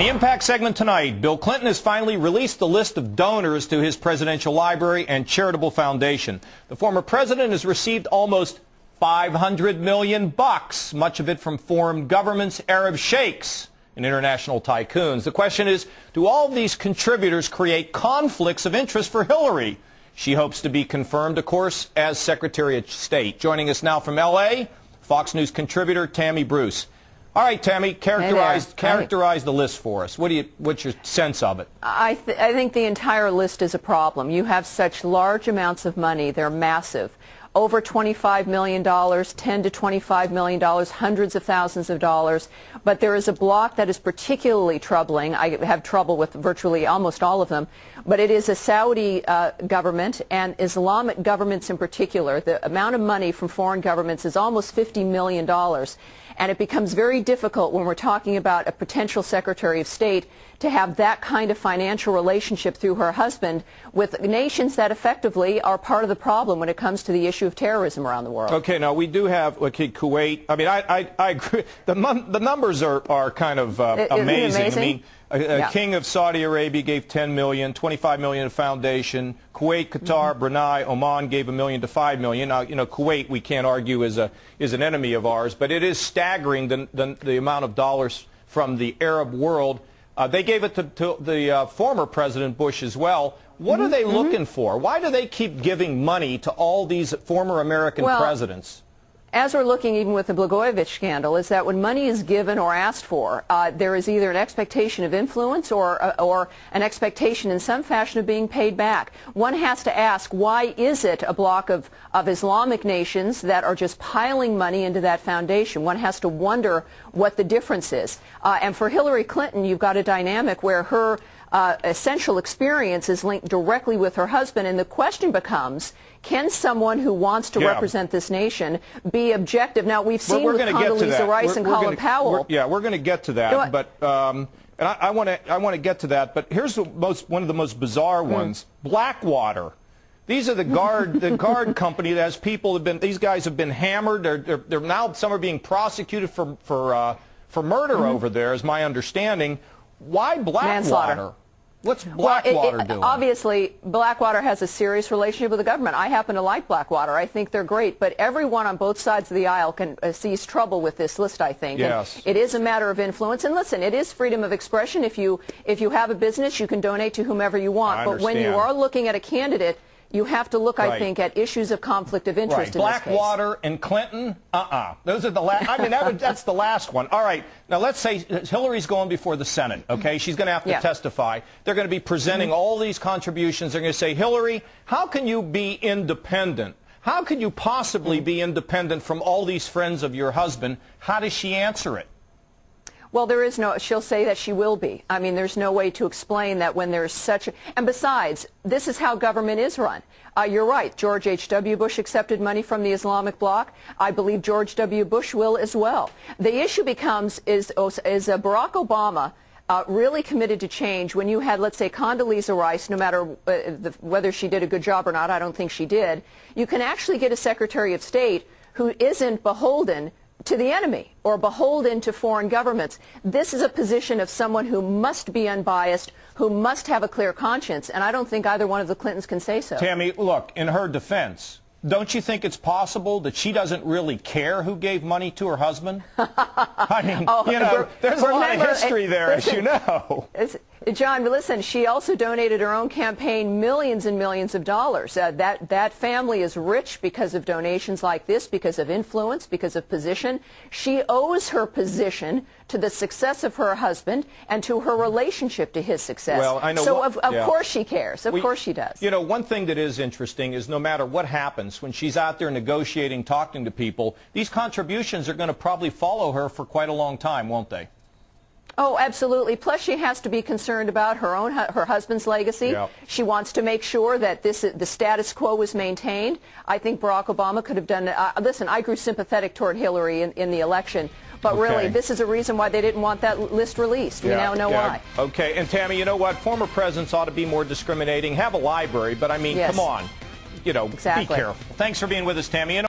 the Impact segment tonight, Bill Clinton has finally released the list of donors to his presidential library and charitable foundation. The former president has received almost $500 million, much of it from foreign governments, Arab sheiks, and international tycoons. The question is, do all of these contributors create conflicts of interest for Hillary? She hopes to be confirmed, of course, as Secretary of State. Joining us now from L.A., Fox News contributor Tammy Bruce. All right, Tammy, characterize the list for us. What's your sense of it? I think the entire list is a problem. You have such large amounts of money. They're massive. Over $25 million, $10 to $25 million, hundreds of thousands of dollars. But there is a block that is particularly troubling. I have trouble with virtually almost all of them. But it is a Saudi government and Islamic governments in particular. The amount of money from foreign governments is almost $50 million. And it becomes very difficult when we're talking about a potential Secretary of State to have that kind of financial relationship through her husband with nations that effectively are part of the problem when it comes to the issue of terrorism around the world. Okay, now we do have Kuwait. I mean, I agree. The numbers are kind of amazing. I mean, King of Saudi Arabia gave $10 million, $25 million to foundation. Kuwait, Qatar, Brunei, Oman gave $1 million to $5 million. Now, you know, Kuwait we can't argue is an enemy of ours, but it is staggering the amount of dollars from the Arab world. They gave it to the former President Bush as well. What are they looking for? Why do they keep giving money to all these former American presidents? As we're looking even with the Blagojevich scandal, is that when money is given or asked for, there is either an expectation of influence or an expectation in some fashion of being paid back. One has to ask, why is it a block of Islamic nations that are just piling money into that foundation? One has to wonder what the difference is. And for Hillary Clinton, you've got a dynamic where her essential experience is linked directly with her husband, and the question becomes, can someone who wants to represent this nation be objective? Now, we've seen with Condoleezza Rice and Colin Powell. We're going to get to that, but and I want to get to that. But here's one of the most bizarre ones: Blackwater. These are the guard company that has people these guys have been hammered. They're now some are being prosecuted for murder over there, is my understanding. Why Blackwater? Manslaughter. What's Blackwater doing? Obviously, Blackwater has a serious relationship with the government. I happen to like Blackwater. I think they're great. But everyone on both sides of the aisle can sees trouble with this list, I think. Yes. And it is a matter of influence. And listen, it is freedom of expression. If you have a business, you can donate to whomever you want. But when you are looking at a candidate, you have to look, I think, at issues of conflict of interest in this case. Blackwater and Clinton, those are the last. I mean, that's the last one. All right. Now, let's say Hillary's going before the Senate, okay? She's going to have to testify. They're going to be presenting all these contributions. They're going to say, Hillary, how can you be independent? How can you possibly be independent from all these friends of your husband? How does she answer it? Well, there is no, she'll say that she will be. I mean, there's no way to explain that when there's such a, and besides, this is how government is run. You're right, George H.W. Bush accepted money from the Islamic bloc. I believe George W. Bush will as well. The issue becomes, is Barack Obama really committed to change when you had, let's say, Condoleezza Rice, no matter whether she did a good job or not, I don't think she did, you can actually get a Secretary of State who isn't beholden to the enemy or beholden to foreign governments. This is a position of someone who must be unbiased, who must have a clear conscience, and I don't think either one of the Clintons can say so. Tammy, look, in her defense, don't you think it's possible that she doesn't really care who gave money to her husband? I mean, there's a lot of history there, as you know. John, listen, she also donated her own campaign millions and millions of dollars. That family is rich because of donations like this, because of influence, because of position. She owes her position to the success of her husband and to her relationship to his success. Well, I know. So of course she cares. Of course she does. You know, one thing that is interesting is no matter what happens, when she's out there negotiating, talking to people, these contributions are going to probably follow her for quite a long time, won't they? Oh, absolutely. Plus, she has to be concerned about her husband's legacy. Yep. She wants to make sure that the status quo is maintained. I think Barack Obama could have done it. Listen, I grew sympathetic toward Hillary in the election, but really, this is a reason why they didn't want that list released. We now know why. Okay, and Tammy, you know what? Former presidents ought to be more discriminating. Have a library, but I mean, come on. You know, be careful. Thanks for being with us, Tammy.